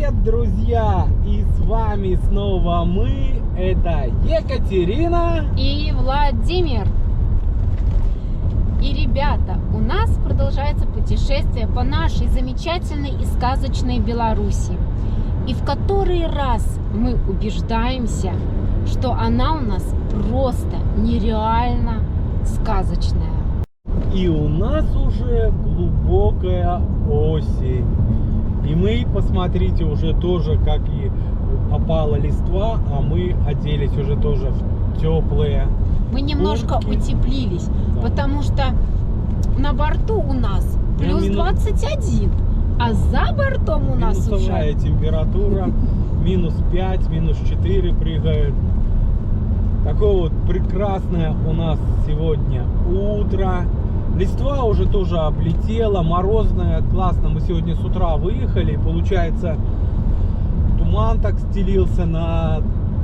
Привет, друзья! И с вами снова мы, это Екатерина и Владимир. И, ребята, у нас продолжается путешествие по нашей замечательной и сказочной Беларуси. И в который раз мы убеждаемся, что она у нас просто нереально сказочная. И у нас уже глубокая осень. И мы, посмотрите, уже тоже, как и опала листва, а мы оделись уже тоже в теплые. Мы немножко куртки. утеплились, Да. потому что на борту у нас плюс 21, а за бортом у нас Минусовая уже температура, минус 5, минус 4 прыгает. Такое вот прекрасное у нас сегодня утро. Листва уже тоже облетела, морозная, классно. Мы сегодня с утра выехали, получается, туман так стелился на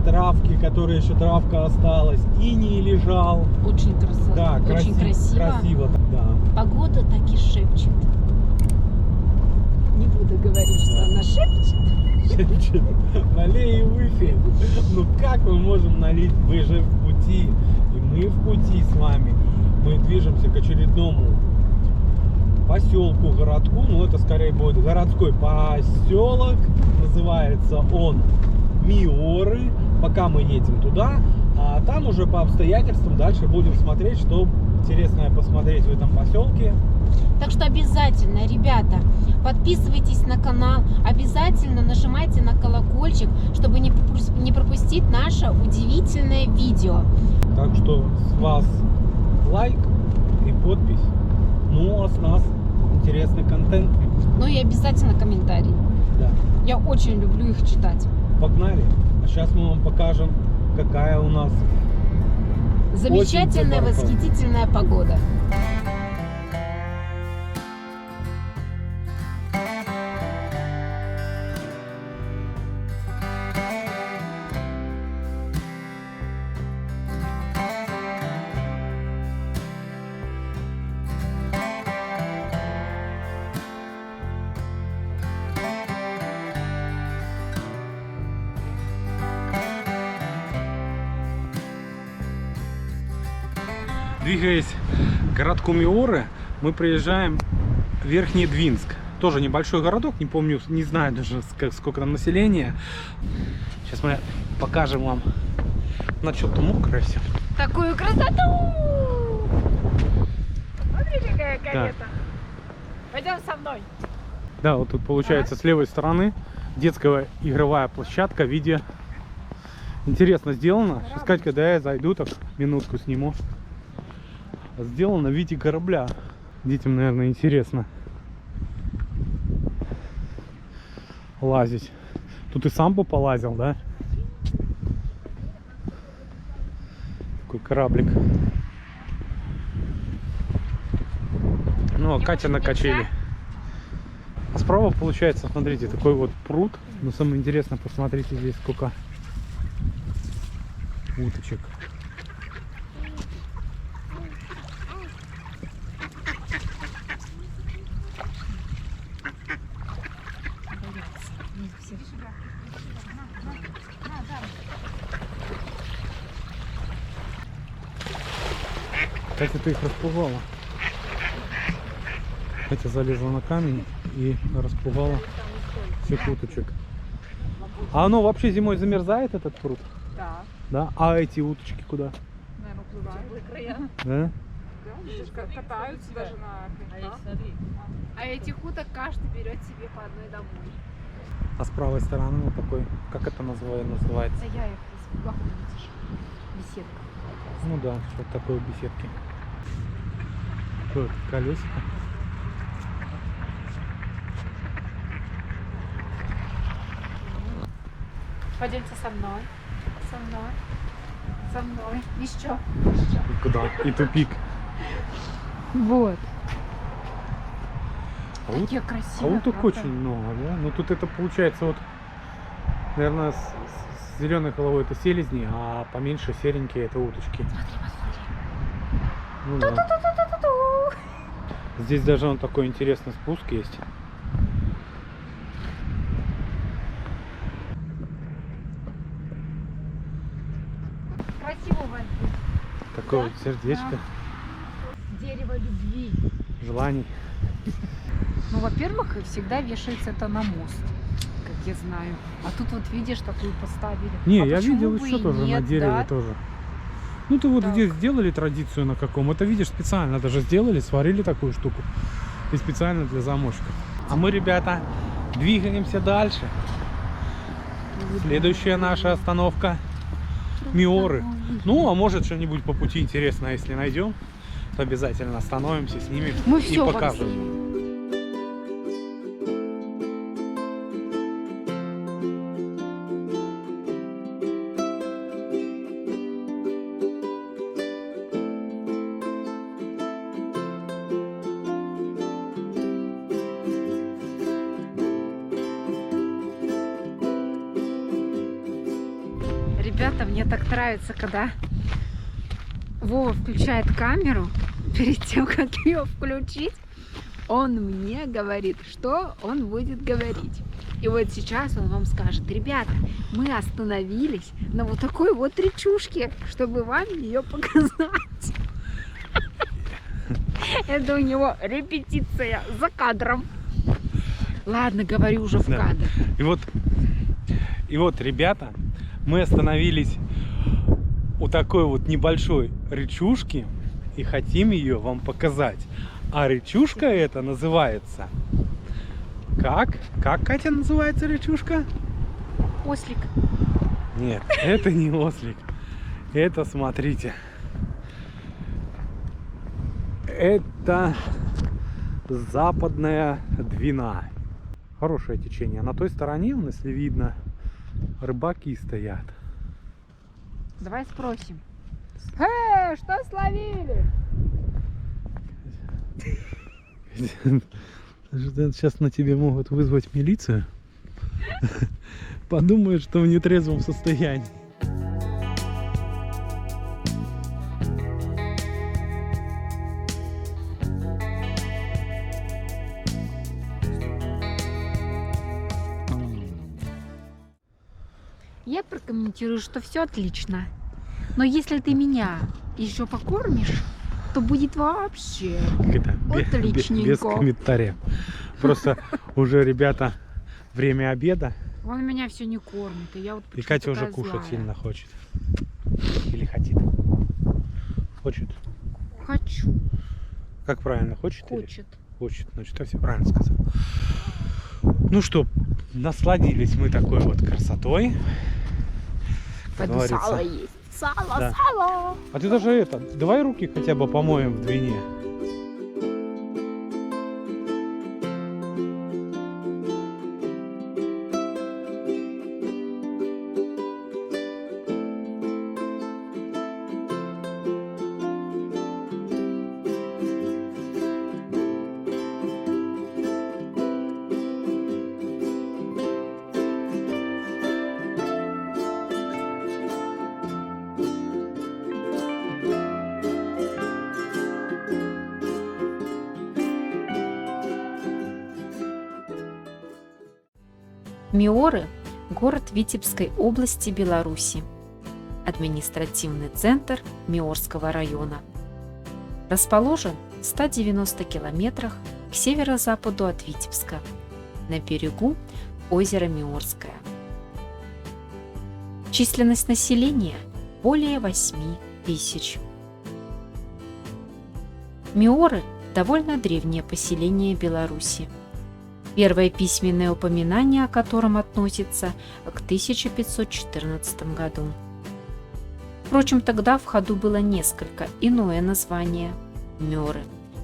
травке, которая еще травка осталась, иней лежал. очень красиво. Да, Очень красиво, да. Погода так и шепчет. Не буду говорить, что она шепчет. Налей и выпей. Ну как мы можем налить? Мы же в пути. И мы в пути с вами. Мы движемся к очередному поселку, городку. Ну это скорее будет городской поселок. Называется он Миоры. Пока мы едем туда. А там уже по обстоятельствам дальше будем смотреть, что интересное посмотреть в этом поселке. Так что обязательно, ребята, подписывайтесь на канал, обязательно нажимайте на колокольчик, чтобы не пропустить наше удивительное видео. Так что с вас лайк и подпись. Ну а с нас интересный контент. Ну и обязательно комментарий. Да. Я очень люблю их читать. Погнали. А сейчас мы вам покажем, какая у нас Замечательная, очень хорошо. восхитительная погода. Двигаясь к городку Миоры, мы приезжаем в Верхний Двинск. Тоже небольшой городок, не помню, не знаю даже сколько там населения. Сейчас мы покажем вам. На что-то мокрое все. Такую красоту! Смотрите, какая карета. Пойдем со мной. Да, вот тут получается с левой стороны детская игровая площадка в виде. Интересно сделано. Сейчас, Кать, когда я зайду, так минутку сниму. Сделано в виде корабля. Детям, наверное, интересно лазить. Тут и сам бы полазил, да? Такой кораблик. Ну, а Катя на качели. А справа получается, смотрите, такой вот пруд. Но самое интересное, посмотрите здесь сколько уточек. Катя, ты их распугала. Катя залезла на камень и распугала всех уточек. А оно вообще зимой замерзает, этот пруд? Да. Да? А эти уточки куда? Наверное, плывают. Да? Да, катаются даже на коньках. А этих уток каждый берет себе по одной домой. А с правой стороны вот такой, как это называется? Да я их испугала, видишь. Беседка. Ну да, вот такой беседки. Вот колесико. Пойдемте со мной. Со мной. Со мной. Еще. И куда? И тупик. Вот. А вот, Какие красивые. уток правда? очень много, да? Ну тут это получается вот, наверное, с зеленой головой это селезни, а поменьше серенькие это уточки. Смотри, посмотри. Ну да. Ту-ту-ту-ту-ту. Здесь даже он такой интересный спуск есть. Красиво возьми. Такое вот сердечко, Дерево любви. желаний. Ну, во-первых, всегда вешается это на мост, как я знаю. А тут вот видишь, такую поставили. Не, А я почему видел бы еще и тоже на нет, дереве да? тоже. Ну ты вот Так. здесь сделали традицию на каком? Это видишь специально даже сделали, сварили такую штуку. И специально для замочка. А мы, ребята, двигаемся дальше. Следующая наша остановка Миоры. Ну, а может что-нибудь по пути интересное, если найдем, то обязательно остановимся, снимем Мы и все покажем. Ребята, мне так нравится, когда Вова включает камеру. Перед тем, как ее включить, он мне говорит, что он будет говорить. И вот сейчас он вам скажет: ребята, мы остановились на вот такой вот речушке, чтобы вам ее показать. Это у него репетиция за кадром. Ладно, говорю уже в Да. кадр. И вот, ребята, мы остановились у такой вот небольшой речушки и хотим ее вам показать. А речушка эта называется... Как? Как, Катя, называется речушка? Ослик. Нет, это не ослик. Это, смотрите. Это Западная Двина. Хорошее течение. На той стороне, если видно, рыбаки стоят. Давай спросим. Что словили? Сейчас на тебе могут вызвать милицию. Подумают, что в нетрезвом состоянии. Я прокомментирую, что все отлично. Но если ты меня еще покормишь, то будет вообще Это без отличненько. комментариев. Просто уже, ребята, время обеда. Он меня все не кормит, и я вот И почему-то Катя уже такая кушать злая. сильно хочет. Или хотит. Хочет. Хочу, Как правильно? Хочет? Или хочет. хочет. Значит, я все правильно сказал. Ну что, насладились мы такой вот красотой. Как Пойду говорится. сало есть. Сало, Да. сало. А ты даже это, давай руки хотя бы помоем в Двине. Миоры – город Витебской области, Беларуси. Административный центр Миорского района. Расположен в 190 километрах к северо-западу от Витебска, на берегу озера Миорское. Численность населения более 8 тысяч. Миоры – довольно древнее поселение Беларуси. Первое письменное упоминание о котором относится к 1514 году. Впрочем, тогда в ходу было несколько иное название – Мёры,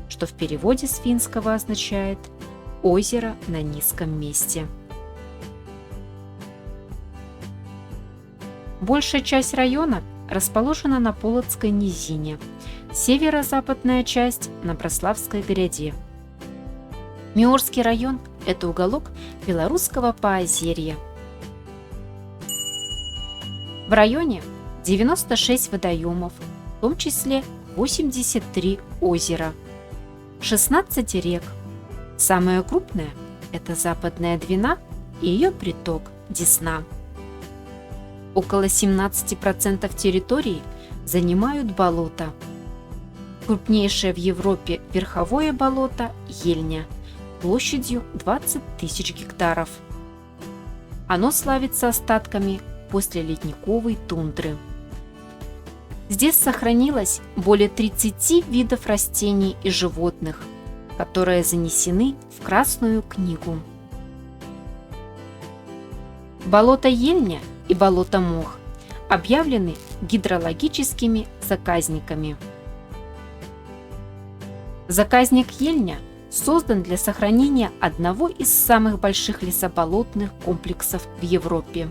что в переводе с финского означает «озеро на низком месте». Большая часть района расположена на Полоцкой низине, северо-западная часть – на Брославской гряде. Миорский район – это уголок белорусского Поозерья. В районе 96 водоемов, в том числе 83 озера, 16 рек. Самая крупная – это Западная Двина и ее приток Десна. Около 17% территории занимают болота. Крупнейшее в Европе верховое болото – Ельня, площадью 20 тысяч гектаров. Оно славится остатками после ледниковой тундры. Здесь сохранилось более 30 видов растений и животных, которые занесены в Красную книгу. Болото Ельня и болото Мох объявлены гидрологическими заказниками. Заказник Ельня создан для сохранения одного из самых больших лесоболотных комплексов в Европе.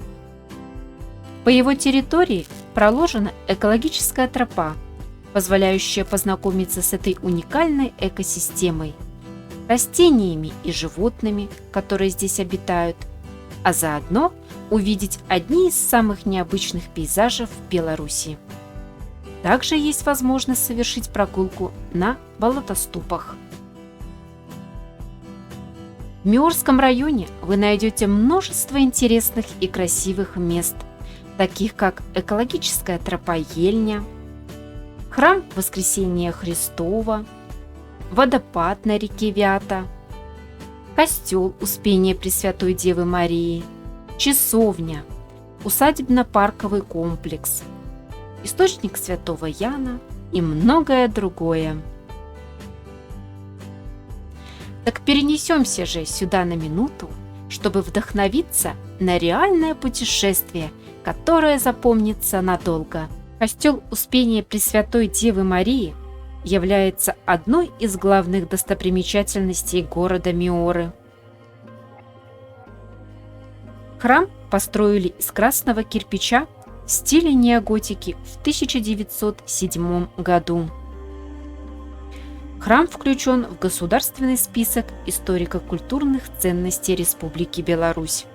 По его территории проложена экологическая тропа, позволяющая познакомиться с этой уникальной экосистемой, растениями и животными, которые здесь обитают, а заодно увидеть одни из самых необычных пейзажей в Беларуси. Также есть возможность совершить прогулку на болотоступах. В Миорском районе вы найдете множество интересных и красивых мест, таких как экологическая тропа Ельня, храм Воскресения Христова, водопад на реке Вята, костел Успения Пресвятой Девы Марии, часовня, усадебно-парковый комплекс, источник Святого Яна и многое другое. Так перенесемся же сюда на минуту, чтобы вдохновиться на реальное путешествие, которое запомнится надолго. Костел Успения Пресвятой Девы Марии является одной из главных достопримечательностей города Миоры. Храм построили из красного кирпича в стиле неоготики в 1907 году. Храм включен в государственный список историко-культурных ценностей Республики Беларусь.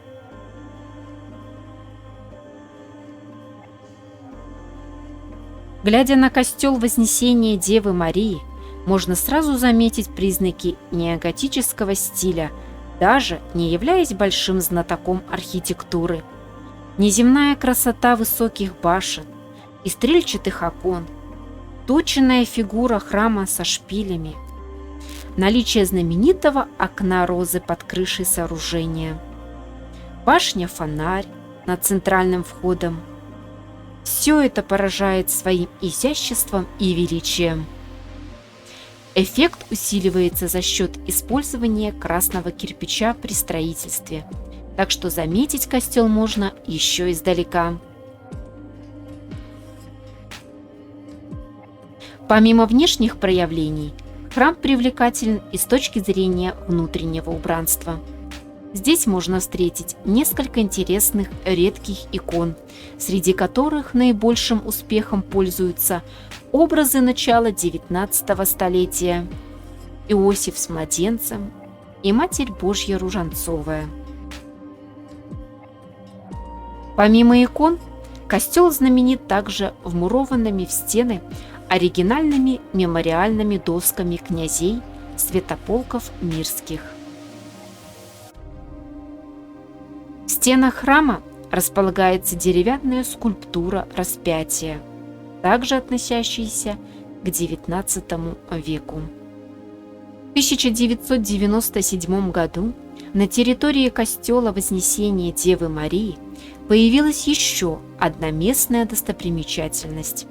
Глядя на костел Вознесения Девы Марии, можно сразу заметить признаки неоготического стиля, даже не являясь большим знатоком архитектуры. Неземная красота высоких башен и стрельчатых окон, точенная фигура храма со шпилями, наличие знаменитого окна розы под крышей сооружения, башня-фонарь над центральным входом. Все это поражает своим изяществом и величием. Эффект усиливается за счет использования красного кирпича при строительстве, так что заметить костел можно еще издалека. Помимо внешних проявлений, храм привлекателен и с точки зрения внутреннего убранства. Здесь можно встретить несколько интересных редких икон, среди которых наибольшим успехом пользуются образы начала XIX столетия, Иосиф с младенцем и Матерь Божья Ружанцовая. Помимо икон, костел знаменит также вмурованными в стены оригинальными мемориальными досками князей святополков мирских. В стенах храма располагается деревянная скульптура распятия, также относящаяся к XIX веку. В 1997 году на территории костела Вознесения Девы Марии появилась еще одна местная достопримечательность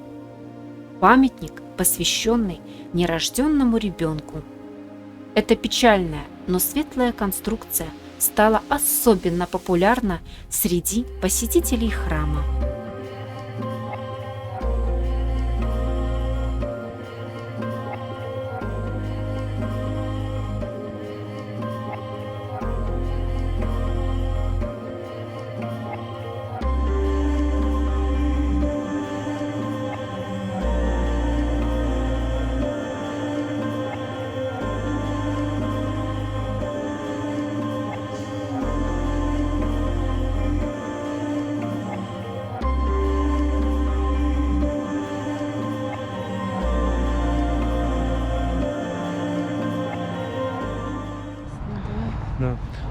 – памятник, посвященный нерожденному ребенку. Эта печальная, но светлая конструкция стала особенно популярна среди посетителей храма.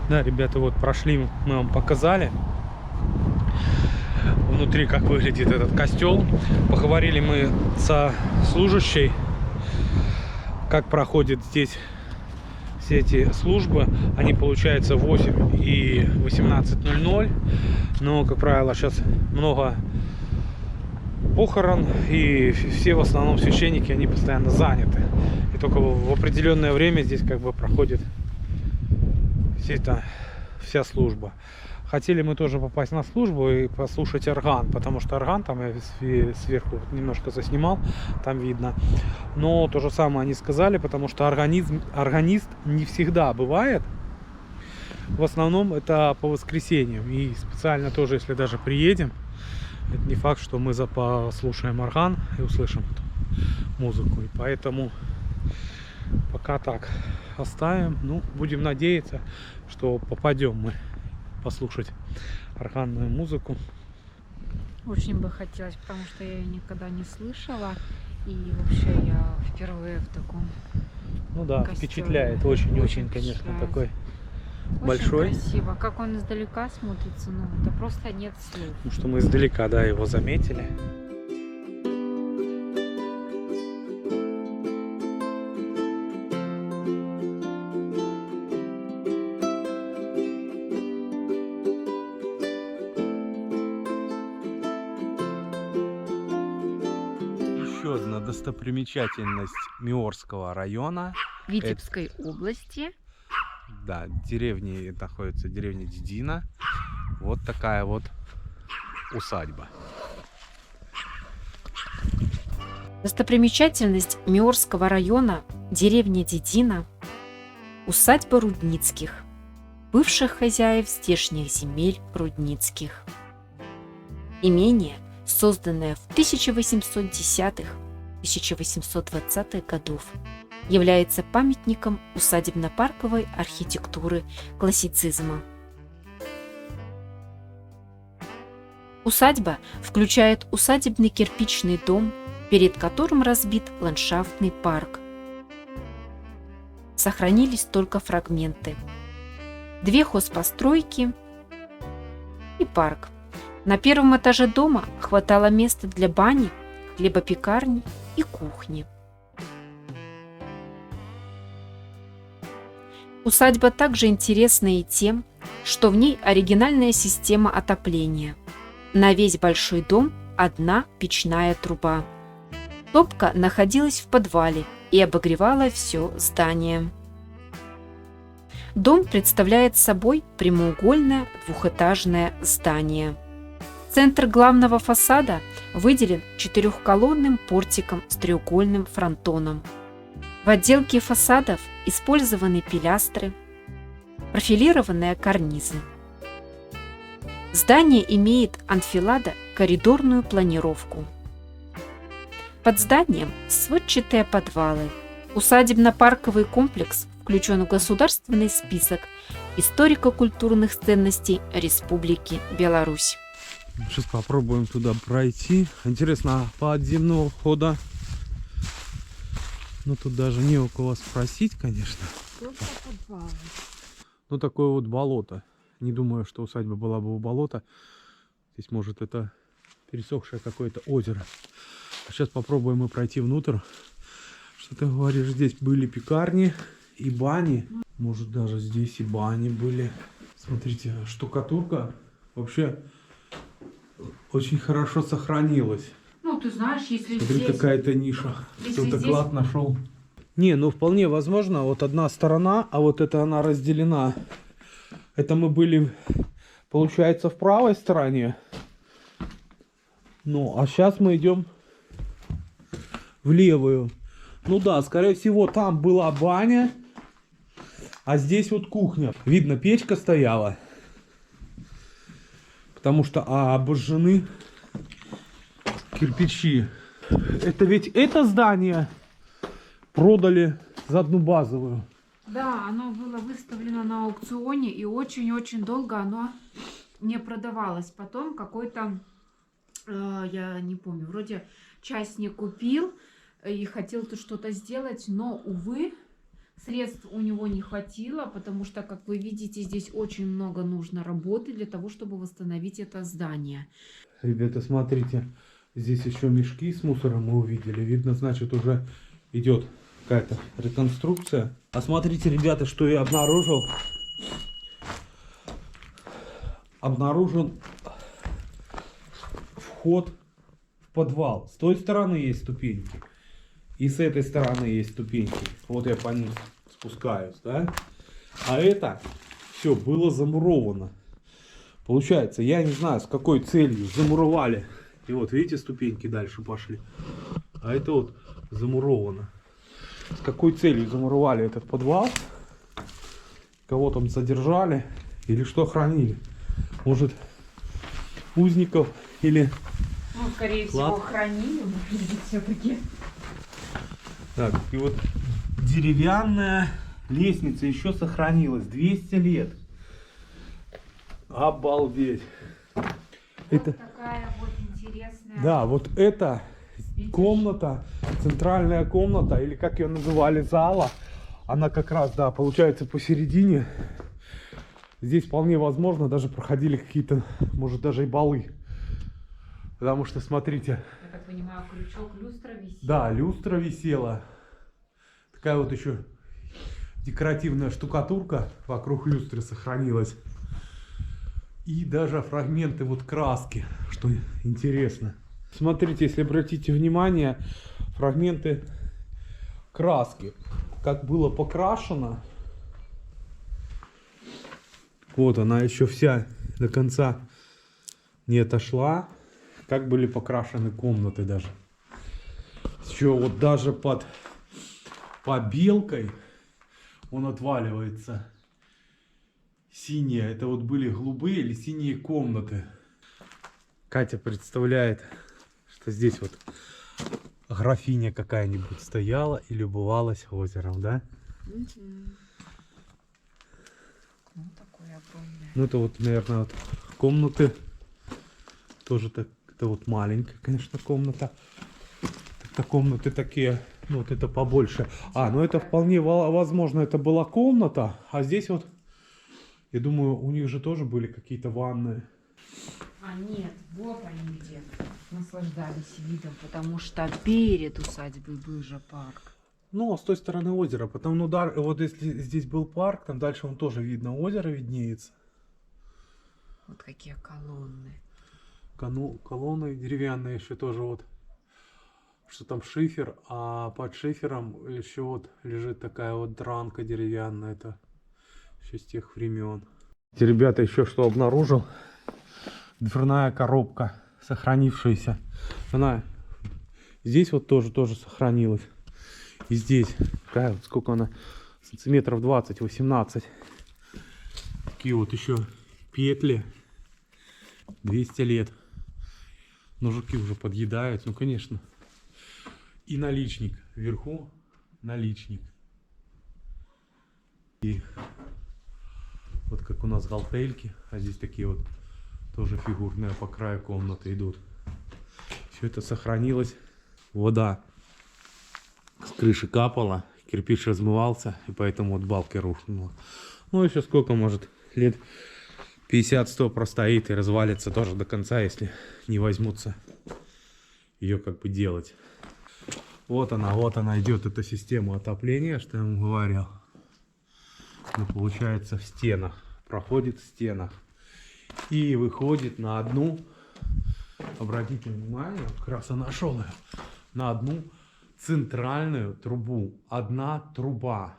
Да, ребята, вот прошли, мы вам показали. внутри, как выглядит этот костел. Поговорили мы со служащей, как проходят здесь все эти службы. Они, получается, 8 и 18:00. Но, как правило, сейчас много похорон, и все в основном священники, они постоянно заняты. И только в определенное время здесь как бы проходит вся служба. Хотели мы тоже попасть на службу и послушать орган, потому что орган там я сверху немножко заснимал, там видно. Но то же самое они сказали, потому что органист не всегда бывает. В основном это по воскресеньям. И специально тоже, если даже приедем, это не факт, что мы послушаем орган и услышим эту музыку. И поэтому пока так оставим. Ну, будем надеяться, что попадем мы послушать органную музыку. Очень бы хотелось, потому что я ее никогда не слышала. И вообще я впервые в таком Ну да, костеле. впечатляет. Очень, конечно, впечатляет. такой Очень большой. красиво. Как он издалека смотрится, ну, это просто нет слов. Потому что мы издалека, да, его заметили. Еще одна достопримечательность Миорского района. Витебской области. Да, деревни находится деревня Дедина. Вот такая вот усадьба. Достопримечательность Миорского района, деревня Дедина, усадьба Рудницких, бывших хозяев здешних земель Рудницких. Имение, созданное в 1810-1820-х годов, является памятником усадебно-парковой архитектуры классицизма. Усадьба включает усадебный кирпичный дом, перед которым разбит ландшафтный парк. Сохранились только фрагменты. 2 хозпостройки и парк. На первом этаже дома хватало места для бани, хлебопекарни и кухни. Усадьба также интересна и тем, что в ней оригинальная система отопления. На весь большой дом одна печная труба. Топка находилась в подвале и обогревала все здание. Дом представляет собой прямоугольное двухэтажное здание. Центр главного фасада выделен 4-колонным портиком с треугольным фронтоном. В отделке фасадов использованы пилястры, профилированные карнизы. Здание имеет анфиладо-коридорную планировку. Под зданием сводчатые подвалы. Усадебно-парковый комплекс включен в государственный список историко-культурных ценностей Республики Беларусь. Сейчас попробуем туда пройти. Интересно, подземного входа. Ну тут даже не у кого спросить, конечно. Ну такое вот болото. Не думаю, что усадьба была бы у болота. Здесь может это пересохшее какое-то озеро. А сейчас попробуем мы пройти внутрь. Что ты говоришь, здесь были пекарни и бани. Может даже здесь и бани были. Смотрите, штукатурка вообще очень хорошо сохранилась. Ну, ты знаешь, если Смотри, здесь... какая-то ниша. Если Кто-то здесь- клад нашел. Не, ну вполне возможно, вот одна сторона, а вот это она разделена. Это мы были, получается, в правой стороне. Ну, а сейчас мы идем в левую. Ну да, скорее всего, там была баня, а здесь вот кухня. Видно, печка стояла. Потому что обожжены кирпичи. Это ведь это здание продали за одну базовую. Да, оно было выставлено на аукционе, и очень-очень долго оно не продавалось. Потом какой-то, я не помню, вроде частник купил и хотел тут что-то сделать, но, увы, Средств у него не хватило, потому что, как вы видите, здесь очень много нужно работы для того, чтобы восстановить это здание. Ребята, смотрите, здесь еще мешки с мусором мы увидели. Видно, значит, уже идет какая-то реконструкция. А смотрите, ребята, что я обнаружил. Обнаружен вход в подвал. С той стороны есть ступеньки. И с этой стороны есть ступеньки. Вот я по ним спускаюсь, да? А это все было замуровано. Получается, я не знаю, с какой целью замуровали. И вот, видите, ступеньки дальше пошли. А это вот замуровано. С какой целью замуровали этот подвал? Кого там задержали? Или что хранили? Может, узников или... Ну, скорее всего, хранили, все-таки. Так, и вот деревянная лестница еще сохранилась. 200 лет. Обалдеть. Вот Это... такая вот интересная... Да, вот это комната, центральная комната, или как ее называли, зала. Она как раз, да, получается посередине. Здесь вполне возможно даже проходили какие-то, может, даже и балы. Потому что, смотрите. Я так понимаю, крючок, люстра висела. Да, люстра висела. Такая вот еще декоративная штукатурка вокруг люстры сохранилась. И даже фрагменты вот краски, что интересно. Смотрите, если обратите внимание, фрагменты краски, как было покрашено. Вот она еще вся до конца не отошла. Как были покрашены комнаты даже. Еще вот даже под побелкой он отваливается. Синие. Это вот были голубые или синие комнаты. Катя представляет, что здесь вот графиня какая-нибудь стояла и любовалась озером, да? Ну, такое огромное. Ну это вот, наверное, вот комнаты. Тоже так, это вот маленькая, конечно, комната. Это комнаты такие, ну вот это побольше. А, ну это вполне возможно, это была комната. А здесь вот, я думаю, у них же тоже были какие-то ванны. А нет, вот они где наслаждались видом, потому что перед усадьбой был же парк. Ну, а с той стороны озера. Потом, ну да, вот если здесь был парк, там дальше вон тоже видно, озеро виднеется. Вот какие колонны. Колонны деревянные еще тоже вот. Что там шифер, а под шифером еще вот лежит такая вот дранка деревянная. Это еще с тех времен. Эти ребята еще что обнаружил. Дверная коробка, сохранившаяся. Она здесь вот тоже сохранилась. И здесь, какая, сколько она, сантиметров 20, 18. Такие вот еще петли. 200 лет. Ножики уже подъедают, ну конечно. И наличник вверху, наличник. И вот как у нас галтельки, а здесь такие вот тоже фигурные по краю комнаты идут. Все это сохранилось. Вода с крыши капала, кирпич размывался, и поэтому вот балки рухнуло. Ну еще сколько, может, лет 50-100 простоит и развалится тоже до конца, если не возьмутся ее как бы делать. Вот она идет, эта система отопления, что я вам говорил. Ну, получается, в стенах, проходит в стенах и выходит на одну, обратите внимание, как раз я нашел ее, на одну центральную трубу. Одна труба.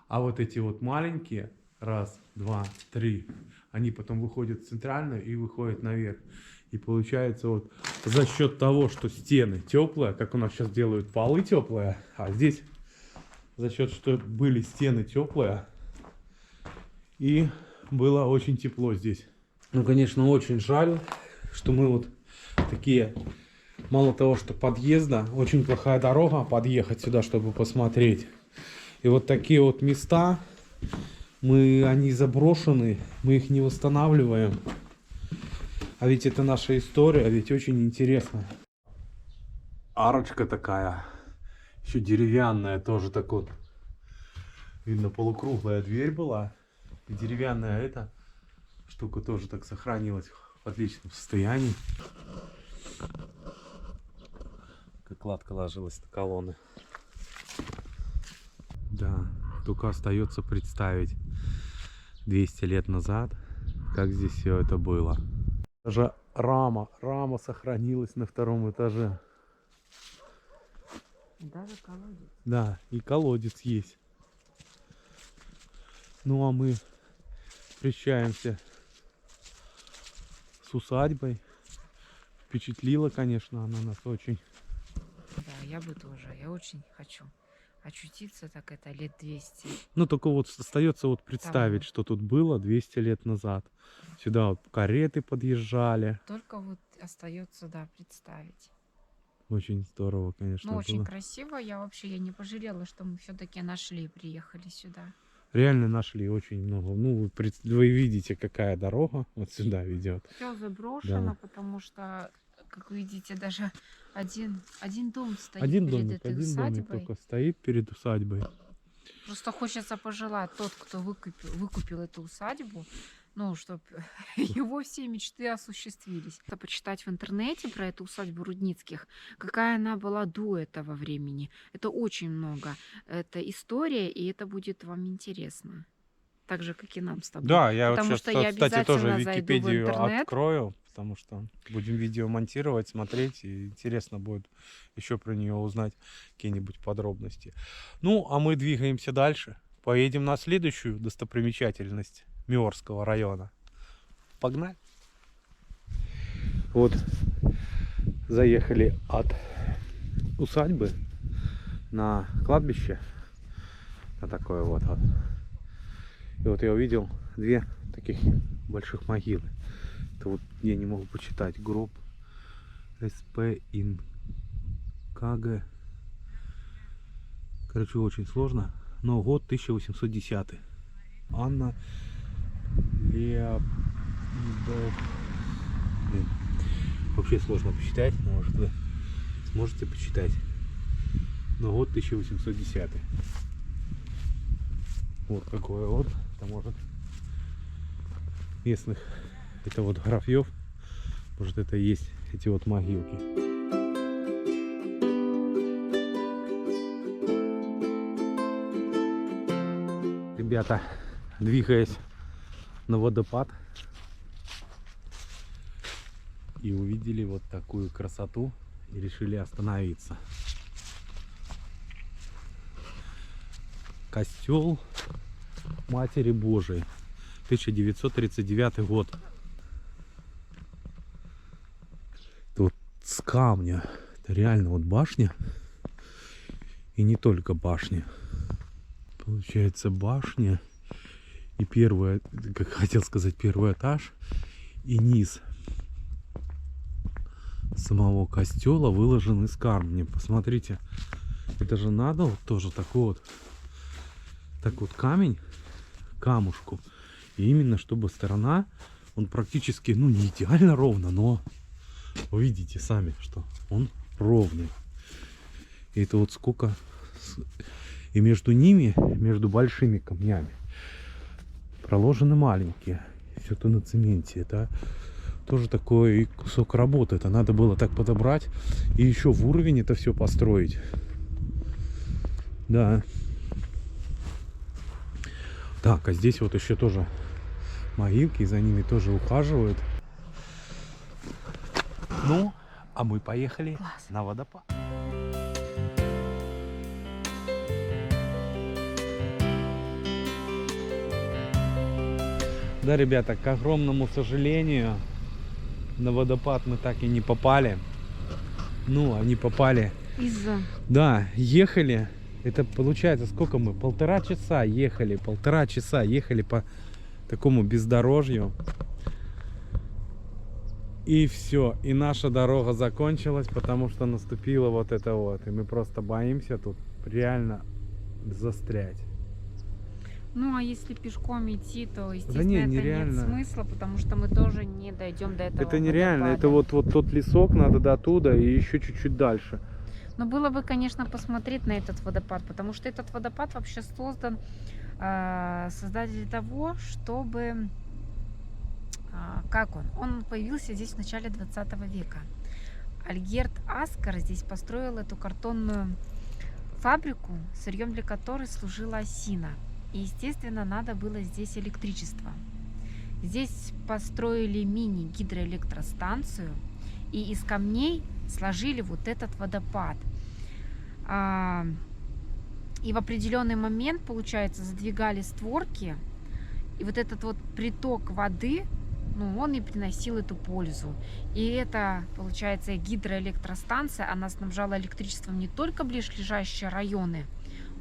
А вот эти вот маленькие, раз, два, три, они потом выходят в центральную и выходят наверх. И получается вот за счет того, что стены теплые, как у нас сейчас делают полы теплые, а здесь за счет, что были стены теплые, и было очень тепло здесь. Ну, конечно, очень жаль, что мы вот такие, мало того, что подъезда, очень плохая дорога подъехать сюда, чтобы посмотреть. И вот такие вот места, они заброшены, мы их не восстанавливаем. А ведь это наша история, ведь очень интересно. Арочка такая, еще деревянная, тоже так вот Видно, полукруглая дверь была. И деревянная эта штука тоже так сохранилась в отличном состоянии. Как кладка ложилась на колонны. Да, только остается представить 200 лет назад, как здесь все это было. Даже рама сохранилась на втором этаже. Даже колодец. Да, и колодец есть. Ну а мы встречаемся с усадьбой. Впечатлила, конечно, она нас очень. Да, я бы тоже. Я очень хочу очутиться, так это лет 200. Ну только вот остается вот представить, Там. что тут было 200 лет назад. Сюда вот кареты подъезжали. Только вот остается, да, представить. Очень здорово, конечно, Ну, очень было. красиво. Я не пожалела, что мы все-таки нашли и приехали сюда. Реально нашли очень много. Ну, вы видите, какая дорога вот сюда ведет. Все заброшено, Да. потому что, как видите, даже один дом стоит Один перед домик, этой один усадьбой. домик только стоит перед усадьбой. Просто хочется пожелать тот, кто выкупил эту усадьбу, ну, чтобы его все мечты осуществились. Почитать в интернете про эту усадьбу Рудницких, какая она была до этого времени. Это очень много. Это история, и это будет вам интересно. Так же, как и нам с тобой. Да, я Потому вот что сейчас, я кстати, тоже обязательно зайду в Википедию интернет. открою, потому что будем видео монтировать, смотреть, и интересно будет еще про нее узнать какие-нибудь подробности. Ну, а мы двигаемся дальше. Поедем на следующую достопримечательность Миорского района. Погнали! Вот заехали от усадьбы на кладбище, на такое вот. И вот я увидел две таких больших могилы. Это вот я не могу почитать. Гроб СП Инкаге. Короче, очень сложно. Но год 1810. Анна Лео... Блин. Вообще сложно посчитать. Может, вы сможете почитать. Но год 1810. Вот какое вот. Это может местных, это вот графьев, может это и есть эти вот могилки. Ребята, двигаясь на водопад, и увидели вот такую красоту и решили остановиться. Костел Матери Божией, 1939 год. Это вот с камня, это реально вот башня, и не только башня. Получается башня и первая, как хотел сказать, первый этаж и низ самого костела выложен из камня. Посмотрите, это же надо вот тоже такой вот, так вот камень, камушку, и именно чтобы сторона, он практически, ну не идеально ровно, но вы видите сами, что он ровный. И это вот сколько, и между ними, между большими камнями проложены маленькие, все это на цементе. Это тоже такой кусок работы. Это надо было так подобрать и еще в уровень это все построить. Да. Так, а здесь вот еще тоже могилки, и за ними тоже ухаживают. Ну, а мы поехали на водопад. Да, ребята, к огромному сожалению, на водопад мы так и не попали. Ну, они попали. Из-за. Да, ехали. Это получается, сколько мы? Полтора часа ехали по такому бездорожью. И все. И наша дорога закончилась, потому что наступило вот это вот. И мы просто боимся тут реально застрять. Ну, а если пешком идти, то, естественно, Да не, это нереально. нет смысла, потому что мы тоже не дойдем до этого Это нереально. водопада. Это вот тот лесок надо до туда и еще чуть-чуть дальше. Но было бы, конечно, посмотреть на этот водопад, потому что этот водопад вообще создан создателем того, чтобы... Как он? Он появился здесь в начале 20 века. Альгерд Аскар здесь построил эту картонную фабрику, сырьем для которой служила осина. И, естественно, надо было здесь электричество. Здесь построили мини-гидроэлектростанцию и из камней сложили вот этот водопад. И в определенный момент, получается, задвигали створки, и вот этот вот приток воды, ну, он и приносил эту пользу. И это, получается, гидроэлектростанция, она снабжала электричеством не только ближайшие районы,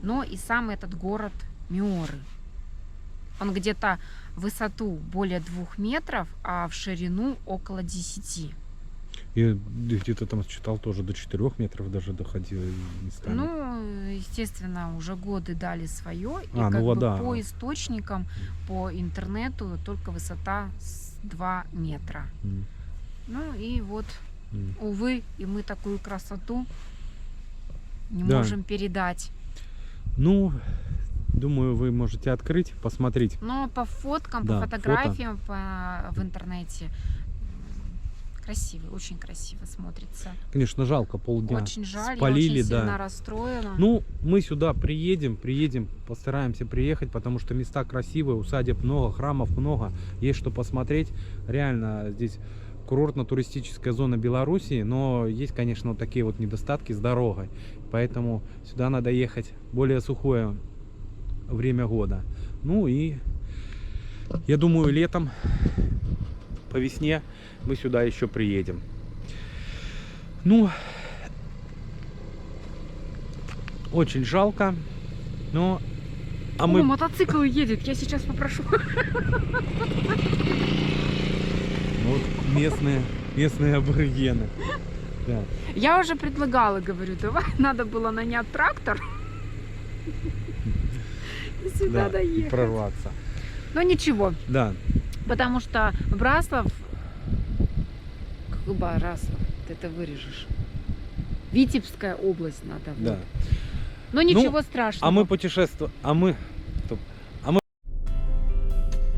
но и сам этот город Миоры. Он где-то в высоту более 2 метров, а в ширину около 10. И где-то там читал тоже до 4 метров даже доходило местами. Ну, естественно, уже годы дали свое. И ну как вода. бы по источникам, по интернету только высота 2 метра. Ну и вот, увы, и мы такую красоту не можем передать. Ну, думаю, вы можете открыть, посмотреть. Но по фоткам, Да, по фотографиям в интернете красиво, очень красиво смотрится. Конечно, жалко, полдня Очень жаль, спалили, я очень сильно да. расстроена. Ну, мы сюда приедем, постараемся приехать, потому что места красивые, усадеб много, храмов много, есть что посмотреть. Реально, здесь курортно-туристическая зона Белоруссии, но есть, конечно, вот такие вот недостатки с дорогой. Поэтому сюда надо ехать более сухое время года. Ну и я думаю, летом, по весне мы сюда еще приедем. Ну, очень жалко, но... О, мотоцикл едет, я сейчас попрошу. Вот местные аборигены. Да. Я уже предлагала, говорю, давай, надо было нанять трактор и сюда Да, и доехать. прорваться. Но ничего, Да. потому что Браслав, какой Браслав, ты это вырежешь. Витебская область надо. Вот. Да. Но ничего страшного. А мы путешествуем.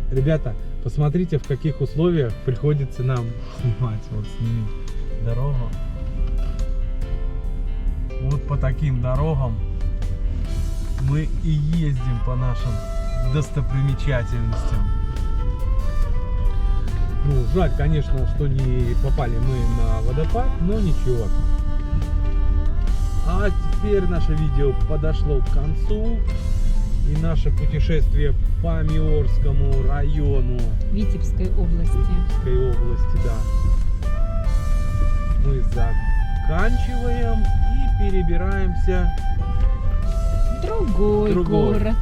Ребята, посмотрите, в каких условиях приходится нам снимать. Вот сними дорогу. Вот по таким дорогам мы и ездим по нашим достопримечательностям. Ну, жаль, конечно, что не попали мы на водопад, но ничего. А теперь наше видео подошло к концу. И наше путешествие по Миорскому району Витебской области. Витебской области, да, мы заканчиваем и перебираемся Другой город.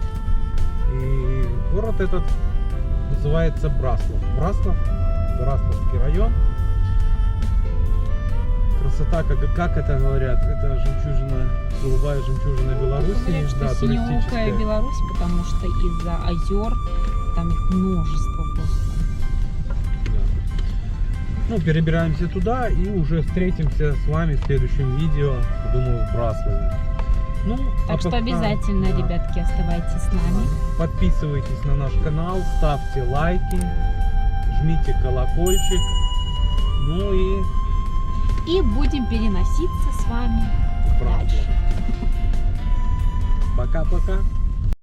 И город этот называется Браслав. Браславский район. Красота, как это говорят, это жемчужина, голубая жемчужина Беларуси. Говорят, что Да, синеокая туристическая. Беларусь, потому что из-за озер там их множество просто. Да. Ну, перебираемся туда и уже встретимся с вами в следующем видео, думаю, в Браславе. Ну, Так что обязательно, да, ребятки, оставайтесь с нами. подписывайтесь на наш канал, ставьте лайки, жмите колокольчик. Ну и И будем переноситься с вами в Браслав. дальше. Пока-пока.